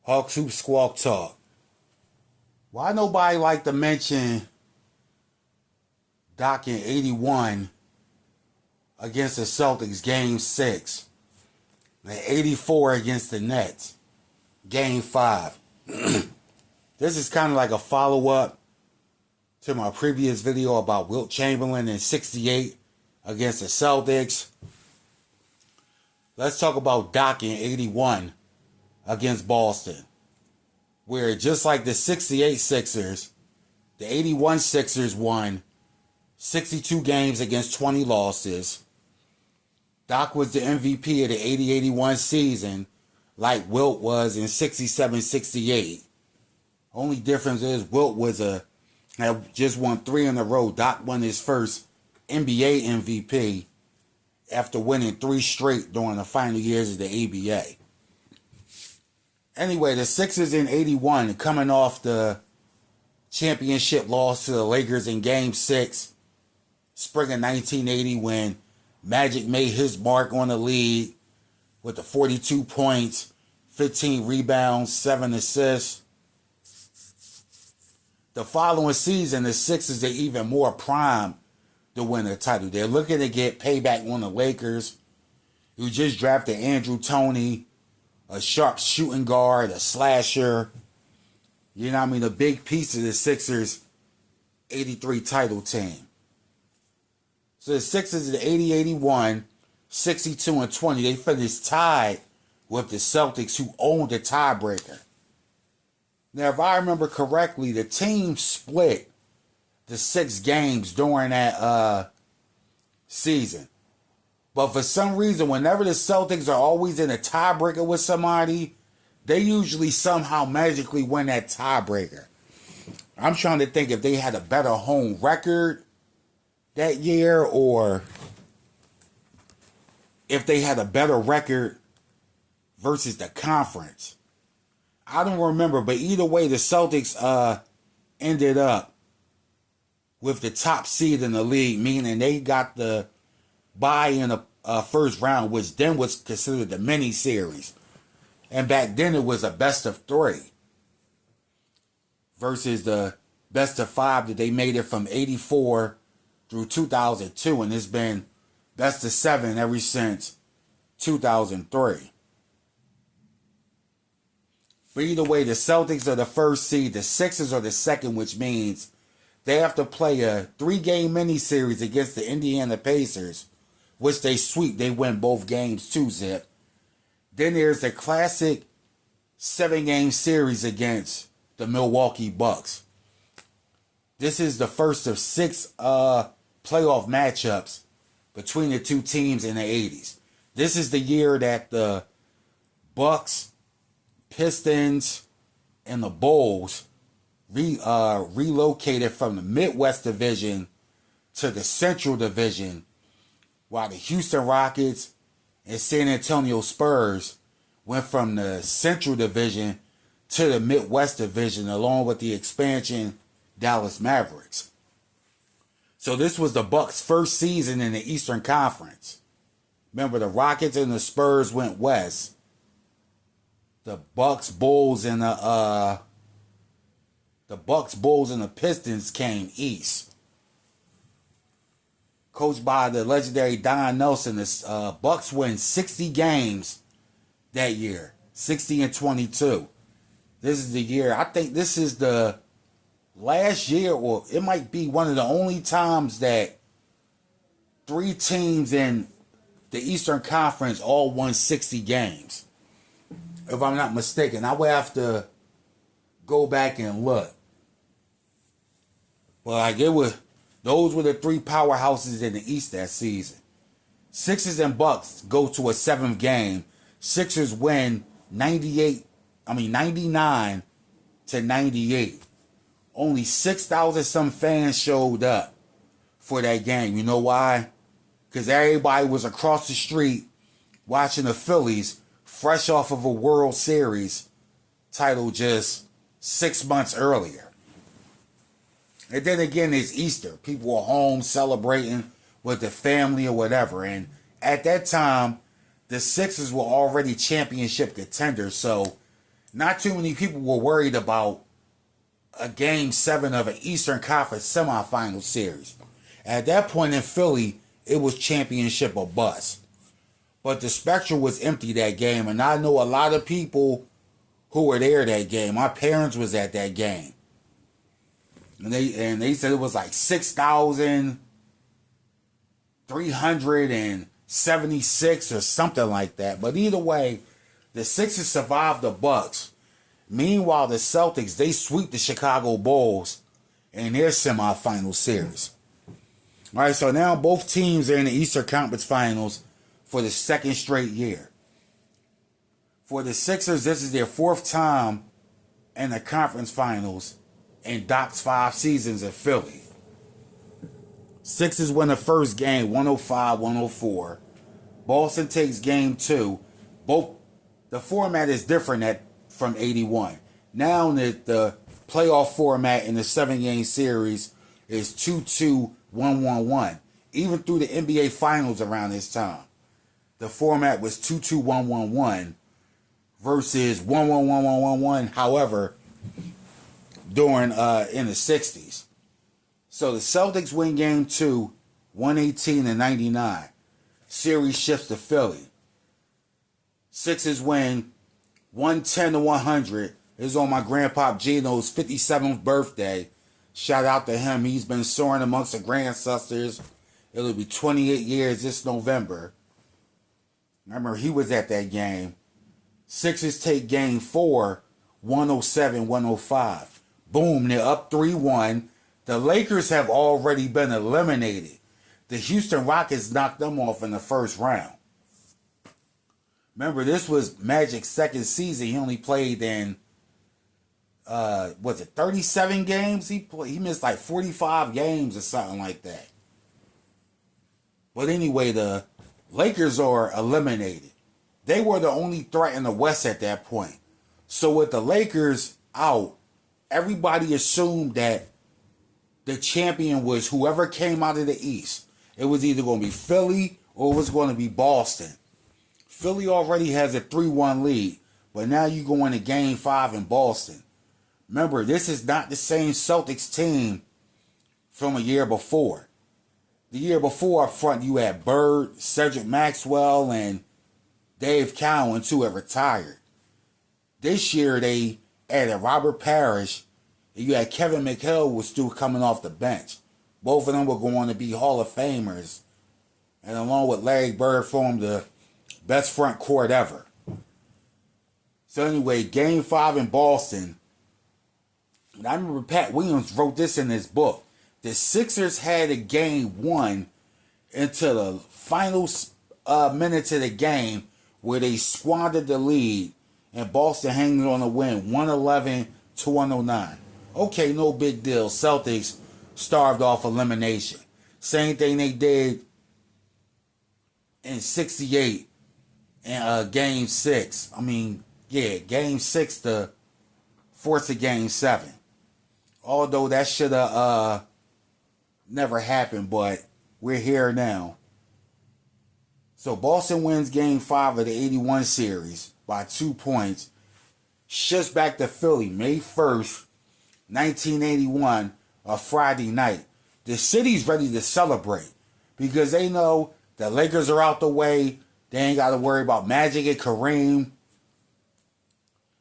Hawks Hoop Squawk Talk. Why nobody like to mention Doc in 81 against the Celtics, Game 6, and 84 against the Nets, Game 5. This is kind of like a follow-up to my previous video about Wilt Chamberlain in 68 against the Celtics. Let's talk about Doc in 81 against Boston, where just like the 68 Sixers, the 81 Sixers won 62 games against 20 losses. Doc was the MVP of the 80-81 season, like Wilt was in 67-68. Only difference is Wilt had just won 3 in a row. Doc won his first NBA MVP after winning 3 straight during the final years of the ABA. Anyway, the Sixers in 81, coming off the championship loss to the Lakers in Game 6, spring of 1980, when Magic made his mark on the league with the 42 points, 15 rebounds, 7 assists. The following season, the Sixers are even more primed to win the title. They're looking to get payback on the Lakers, who just drafted Andrew Toney, a sharp shooting guard, a slasher. You know what I mean? A big piece of the Sixers' 83 title team. So the Sixers in 80-81, 62-20, they finished tied with the Celtics, who owned the tiebreaker. Now, if I remember correctly, the team split the 6 games during that season. But for some reason, whenever the Celtics are always in a tiebreaker with somebody, they usually somehow magically win that tiebreaker. I'm trying to think if they had a better home record that year, or if they had a better record versus the conference. I don't remember, but either way, the Celtics ended up with the top seed in the league, meaning they got the bye in the first round, which then was considered the mini series. And back then it was a best of 3 versus the best of 5 that they made it from 84 through 2002, and it's been best of 7 ever since 2003. But either way, the Celtics are the first seed, the Sixers are the second, which means they have to play a 3-game mini-series against the Indiana Pacers, which they sweep. They win both games 2-0. Then there's the classic 7-game series against the Milwaukee Bucks. This is the first of 6 playoff matchups between the two teams in the 80s. This is the year that the Bucks, Pistons, and the Bulls relocated from the Midwest Division to the Central Division, while the Houston Rockets and San Antonio Spurs went from the Central Division to the Midwest Division, along with the expansion Dallas Mavericks. So this was the Bucks' first season in the Eastern Conference. Remember, the Rockets and the Spurs went west. The Bucks, Bulls, and the Pistons came east. Coached by the legendary Don Nelson, the Bucks win 60 games that year, 60-22. This is the year. I think this is the last year, or it might be one of the only times that 3 teams in the Eastern Conference all won 60 games. If I'm not mistaken, I would have to go back and look. But like those were the 3 powerhouses in the East that season. Sixers and Bucks go to a 7th game. Sixers win 99-98. Only 6,000 some fans showed up for that game. You know why? Because everybody was across the street watching the Phillies, fresh off of a World Series title just 6 months earlier. And then again, it's Easter. People are home celebrating with their family or whatever. And at that time, the Sixers were already championship contenders. So not too many people were worried about a game 7 of an Eastern Conference semifinal series. At that point in Philly, it was championship or bust. But the spectrum was empty that game, and I know a lot of people who were there that game. My parents was at that game. And they said it was like 6,376 or something like that. But either way, the Sixers survived the Bucks. Meanwhile, the Celtics, they sweep the Chicago Bulls in their semifinal series. All right, so now both teams are in the Eastern Conference Finals for the second straight year. For the Sixers, this is their 4th time in the conference finals in Doc's 5 seasons in Philly. Sixers win the first game 105-104. Boston takes game 2. The format is different from 81. Now the playoff format in the 7-game series is 2-2-1-1-1. Even through the NBA Finals around this time, the format was 2-2-1-1-1 versus 1-1-1-1-1-1. However, during in the 60s. So the Celtics win game 2, 118-99. Series shifts to Philly. Sixers win 110-100. This is on my grandpa Gino's 57th birthday. Shout out to him. He's been soaring amongst the grandsisters. It'll be 28 years this November. I remember he was at that game. Sixers take game 4, 107-105. Boom, they're up 3-1. The Lakers have already been eliminated. The Houston Rockets knocked them off in the first round. Remember, this was Magic's second season. He only played in, 37 games? He missed like 45 games or something like that. But anyway, the Lakers are eliminated. They were the only threat in the West at that point. So with the Lakers out, everybody assumed that the champion was whoever came out of the East. It was either going to be Philly or it was going to be Boston. Philly already has a 3-1 lead, but now you go into game 5 in Boston. Remember, this is not the same Celtics team from a year before. The year before, up front, you had Bird, Cedric Maxwell, and Dave Cowan, who had retired. This year, they added Robert Parrish, and you had Kevin McHale, who was still coming off the bench. Both of them were going to be Hall of Famers, and along with Larry Bird, formed the best front court ever. So anyway, game 5 in Boston. And I remember Pat Williams wrote this in his book. The Sixers had a game 1 into the final minutes of the game where they squandered the lead and Boston hanging on the win 111-109. Okay, no big deal. Celtics starved off elimination. Same thing they did in 68 in game 6. Game 6 to force a game 7. Although that should have never happened, but we're here now. So Boston wins game 5 of the 81 series by 2 points. Shifts back to Philly May 1st, 1981, a Friday night. The city's ready to celebrate because they know the Lakers are out the way. They ain't got to worry about Magic and Kareem.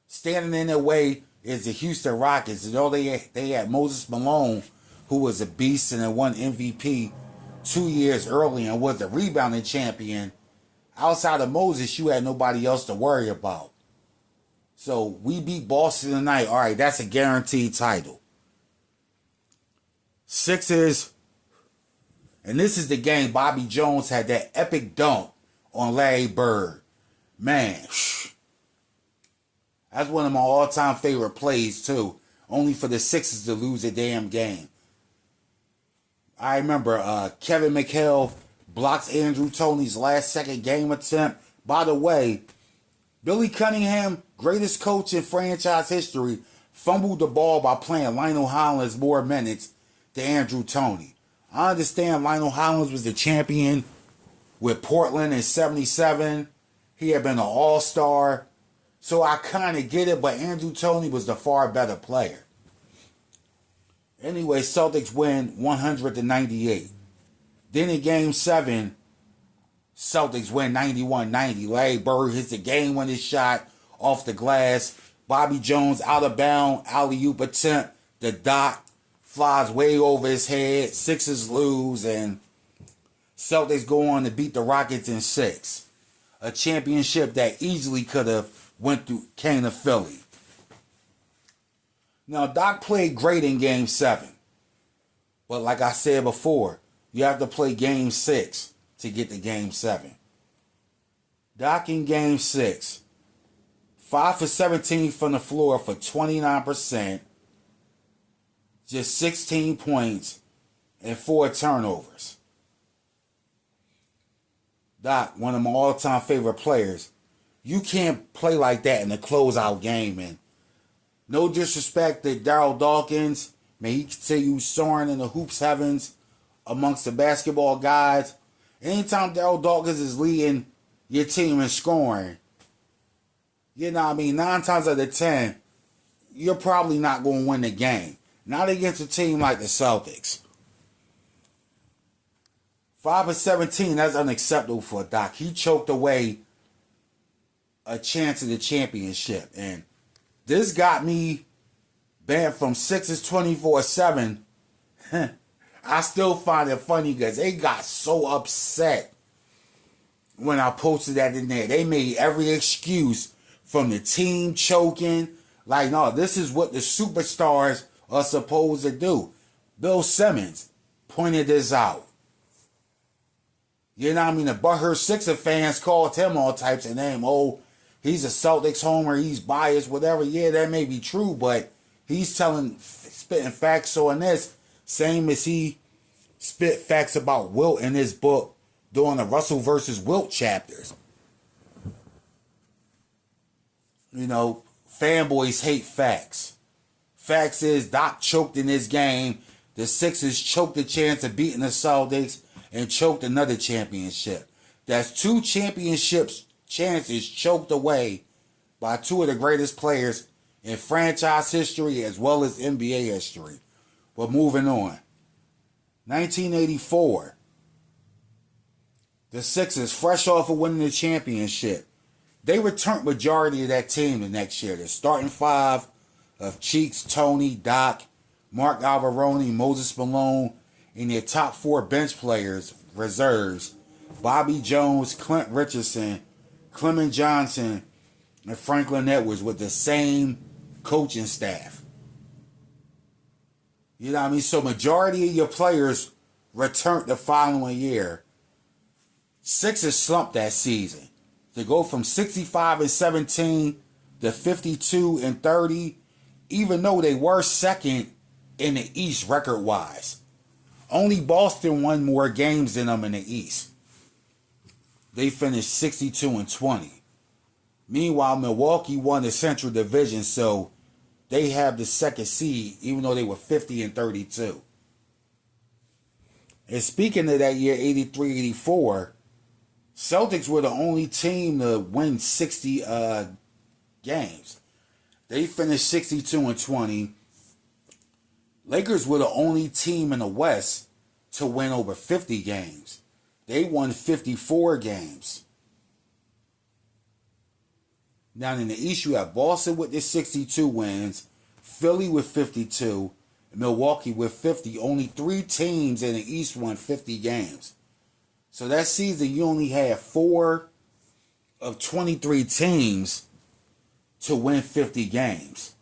Standing in their way is the Houston Rockets. You know, they had Moses Malone, who was a beast and won MVP 2 years early and was the rebounding champion. Outside of Moses, you had nobody else to worry about. So we beat Boston tonight. All right, that's a guaranteed title. Sixers, and this is the game Bobby Jones had that epic dunk on Larry Bird. Man, that's one of my all-time favorite plays, too. Only for the Sixers to lose a damn game. I remember Kevin McHale blocks Andrew Toney's last-second game attempt. By the way, Billy Cunningham, greatest coach in franchise history, fumbled the ball by playing Lionel Hollins more minutes than Andrew Toney. I understand Lionel Hollins was the champion with Portland in 77. He had been an all-star. So I kind of get it, but Andrew Toney was the far better player. Anyway, Celtics win 100-98. Then in Game 7, Celtics win 91-90. Larry Bird hits the game-winning shot off the glass. Bobby Jones out of bounds, alley-oop attempt. The dot flies way over his head. Sixers lose, and Celtics go on to beat the Rockets in 6. A championship that easily could have came to Philly. Now, Doc played great in Game 7. But like I said before, you have to play Game 6 to get to Game 7. Doc in Game 6, 5 for 17 from the floor for 29%, just 16 points, and 4 turnovers. Doc, one of my all-time favorite players, you can't play like that in a closeout game. And no disrespect to Darryl Dawkins, may he continue soaring in the hoops heavens amongst the basketball guys. Anytime Darryl Dawkins is leading your team in scoring, you know what I mean, 9 times out of 10, you're probably not going to win the game. Not against a team like the Celtics. 5 of 17, that's unacceptable for Doc. He choked away a chance at the championship. And this got me banned from Sixers 24/7. I still find it funny because they got so upset when I posted that in there. They made every excuse from the team choking. Like, no, this is what the superstars are supposed to do. Bill Simmons pointed this out. You know what I mean? The butthurt Sixer fans called him all types of names. Oh, he's a Celtics homer, he's biased, whatever. Yeah, that may be true, but he's spitting facts on this, same as he spit facts about Wilt in his book during the Russell versus Wilt chapters. You know, fanboys hate facts. Facts is Doc choked in this game. The Sixers choked the chance of beating the Celtics and choked another championship. That's 2 championships chances choked away by 2 of the greatest players in franchise history as well as NBA history. But moving on. 1984. The Sixers, fresh off of winning the championship, they returned majority of that team the next year. The starting 5 of Cheeks, Tony, Doc, Mark Alvarone, Moses Malone, and their top 4 bench players, reserves, Bobby Jones, Clint Richardson, Clement Johnson, and Franklin Edwards with the same coaching staff. You know what I mean? So majority of your players returned the following year. Sixers slumped that season. To go from 65-17 to 52-30, even though they were second in the East record-wise. Only Boston won more games than them in the East. They finished 62-20. Meanwhile, Milwaukee won the Central Division, so they have the second seed, even though they were 50-32. And speaking of that year, 83-84, Celtics were the only team to win 60 games. They finished 62-20. Lakers were the only team in the West to win over 50 games. They won 54 games. Now in the East, you have Boston with their 62 wins, Philly with 52, and Milwaukee with 50. Only 3 teams in the East won 50 games. So that season, you only had 4 of 23 teams to win 50 games.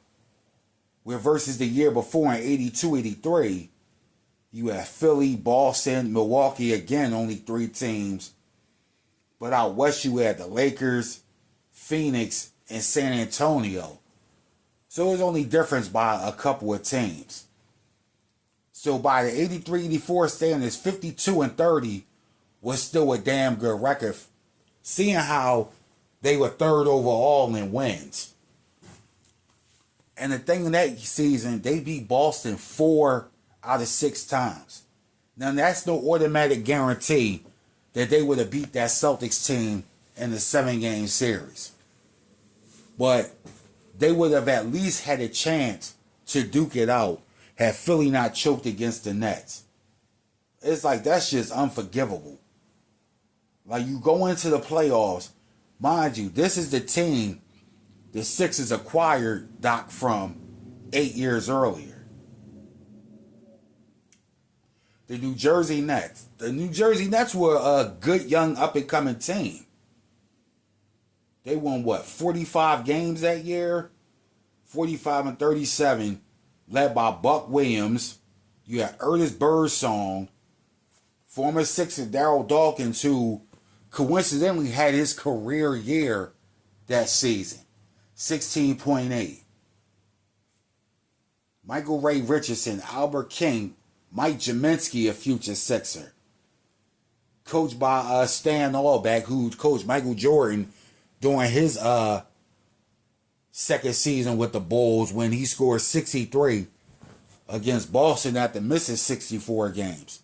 Where versus the year before in 82-83, you had Philly, Boston, Milwaukee, again, only 3 teams. But out west, you had the Lakers, Phoenix, and San Antonio. So it was only difference by a couple of teams. So by the 83-84 standards, 52-30 was still a damn good record, seeing how they were 3rd overall in wins. And the thing in that season, they beat Boston 4 out of 6 times. Now, that's no automatic guarantee that they would have beat that Celtics team in the 7-game series. But they would have at least had a chance to duke it out had Philly not choked against the Nets. It's like, that's just unforgivable. Like, you go into the playoffs, mind you, this is the team the Sixers acquired Doc from 8 years earlier. The New Jersey Nets. The New Jersey Nets were a good young up-and-coming team. They won, 45 games that year? 45 and 37, led by Buck Williams. You had Ernest Birdsong, former Sixer Darryl Dawkins, who coincidentally had his career year that season, 16.8. Michael Ray Richardson, Albert King, Mike Jaminski, a future Sixer. Coached by Stan Albeck, who coached Michael Jordan during his second season with the Bulls when he scored 63 against Boston after missing 64 games.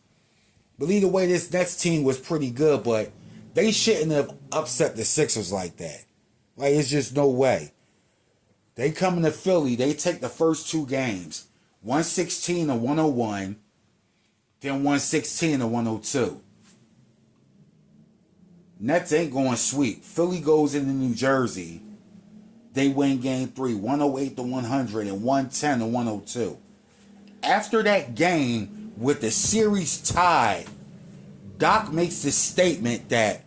But either way, this Nets team was pretty good, but they shouldn't have upset the Sixers like that. Like, it's just no way. They come into Philly, they take the first two games, 116 to 101, then 116 to 102. Nets ain't going sweep. Philly goes into New Jersey. They win game 3, 108 to 100 and 110 to 102. After that game, with the series tied, Doc makes the statement that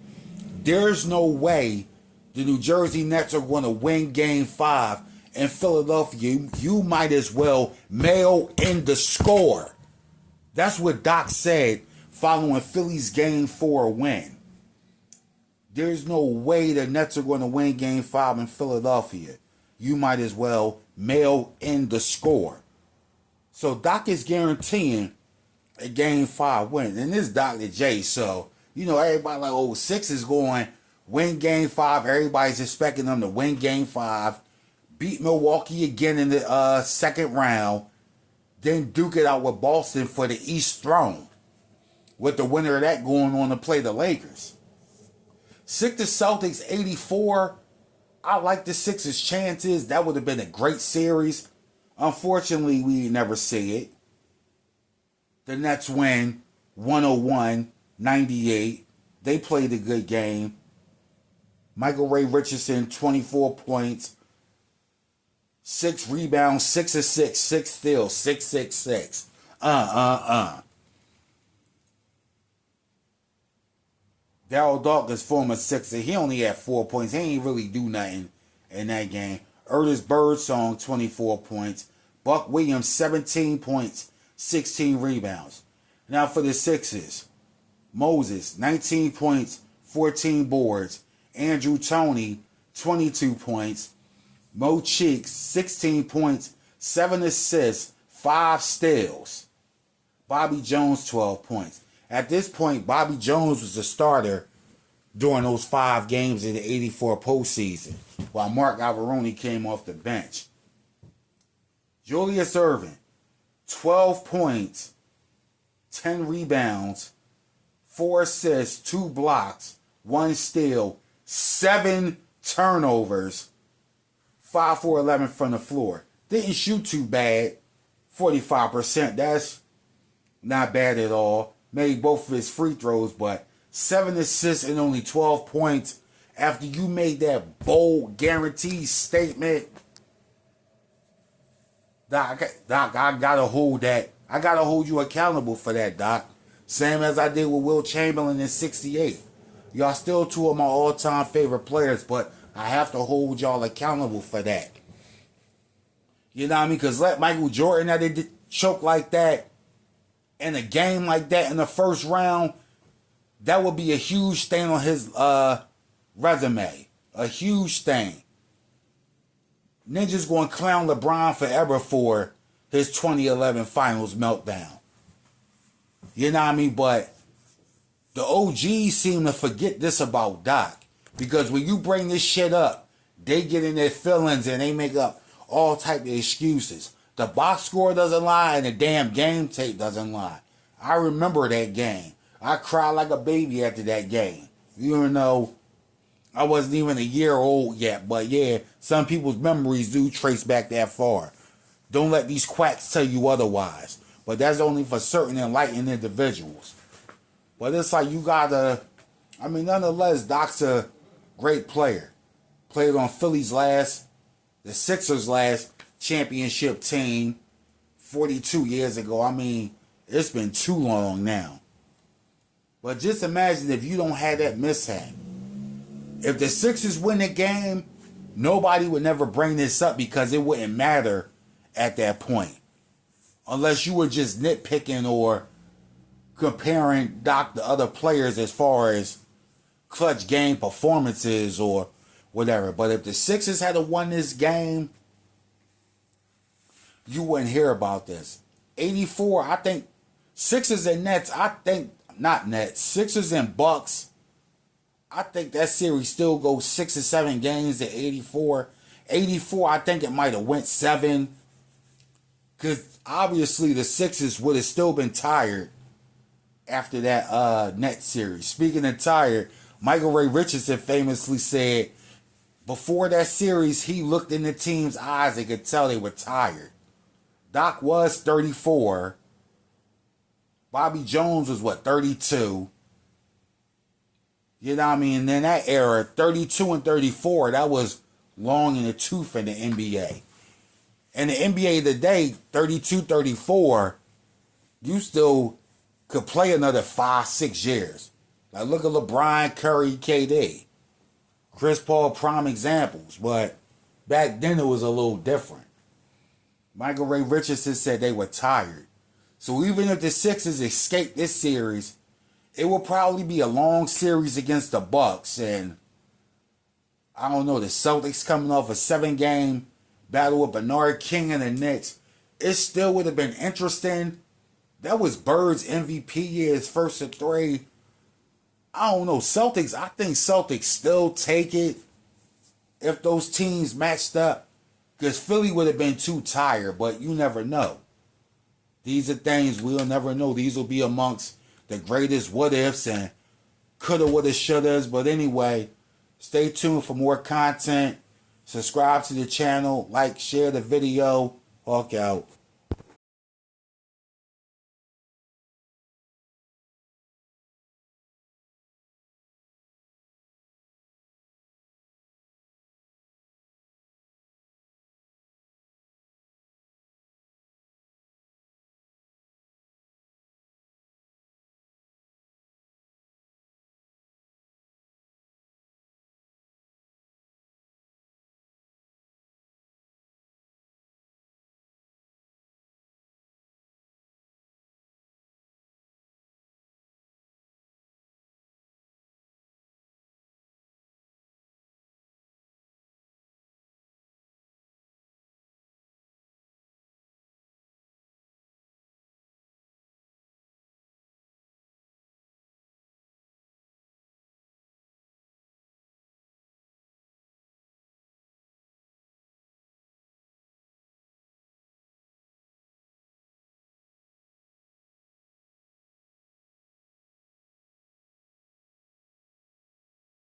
there's no way the New Jersey Nets are going to win game 5 in Philadelphia. You might as well mail in the score. That's what Doc said following Philly's game 4 win. There's no way the Nets are going to win game 5 in Philadelphia. You might as well mail in the score. So Doc is guaranteeing a game 5 win. And this is Dr. J. So, everybody like, oh, Six is going win game 5. Everybody's expecting them to win game 5. Beat Milwaukee again in the second round. Then duke it out with Boston for the East throne. With the winner of that going on to play the Lakers. Sixers Celtics 84. I like the Sixers' chances. That would have been a great series. Unfortunately, we never see it. The Nets win 101-98. They played a good game. Michael Ray Richardson, 24 points. 6 rebounds, 6 assists, 6 steals, 6. Darryl Dawkins, former Sixer, he only had 4 points. He ain't really do nothing in that game. Ernest Birdsong, 24 points. Buck Williams, 17 points, 16 rebounds. Now for the Sixers. Moses, 19 points, 14 boards. Andrew Toney, 22 points. Mo Cheeks, 16 points, 7 assists, 5 steals. Bobby Jones, 12 points. At this point, Bobby Jones was the starter during those 5 games in the 84 postseason, while Mark Alvarone came off the bench. Julius Erving, 12 points, 10 rebounds, 4 assists, 2 blocks, 1 steal, 7 turnovers, 5 for 11 from the floor. Didn't shoot too bad, 45%. That's not bad at all. Made both of his free throws, but 7 assists and only 12 points after you made that bold, guaranteed statement. Doc, I gotta hold that. I gotta hold you accountable for that, Doc. Same as I did with Will Chamberlain in 68. Y'all still 2 of my all-time favorite players, but I have to hold y'all accountable for that. You know what I mean? Because let Michael Jordan that did choke like that in a game like that in the first round, that would be a huge stain on his resume. A huge stain. Ninja's going to clown LeBron forever for his 2011 finals meltdown. You know what I mean? But the OGs seem to forget this about Doc. Because when you bring this shit up, they get in their feelings and they make up all type of excuses. The box score doesn't lie and the damn game tape doesn't lie. I remember that game. I cried like a baby after that game. You know, I wasn't even a year old yet, but yeah, some people's memories do trace back that far. Don't let these quacks tell you otherwise. But that's only for certain enlightened individuals. But it's like you gotta, I mean, nonetheless, Doc's a great player. Played on the Sixers' last championship team 42 years ago. I mean, it's been too long now. But just imagine if you don't have that mishap. If the Sixers win the game, nobody would never bring this up because it wouldn't matter at that point. Unless you were just nitpicking or comparing Doc to other players as far as clutch game performances or whatever. But if the Sixers had won this game, you wouldn't hear about this. 84, I think, Sixers and Nets, Sixers and Bucks, I think that series still goes 6 or 7 games to 84. 84, I think it might have went 7. Because obviously the Sixers would have still been tired after that Nets series. Speaking of tired, Michael Ray Richardson famously said before that series, he looked in the team's eyes and could tell they were tired. Doc was 34. Bobby Jones was, 32? You know what I mean? And in that era, 32 and 34, that was long in the tooth in the NBA. In the NBA today, 32, 34, you still could play another 5, 6 years. Like, look at LeBron, Curry, KD. Chris Paul, prime examples. But back then, it was a little different. Michael Ray Richardson said they were tired. So even if the Sixers escape this series, it will probably be a long series against the Bucks. And I don't know, the Celtics coming off a 7-game battle with Bernard King and the Knicks. It still would have been interesting. That was Bird's MVP year, his first of 3. I don't know, Celtics, I think Celtics still take it if those teams matched up. Because Philly would have been too tired, but you never know. These are things we'll never know. These will be amongst the greatest what-ifs and coulda, woulda, shouldas. But anyway, stay tuned for more content. Subscribe to the channel. Like, share the video. Hawk out.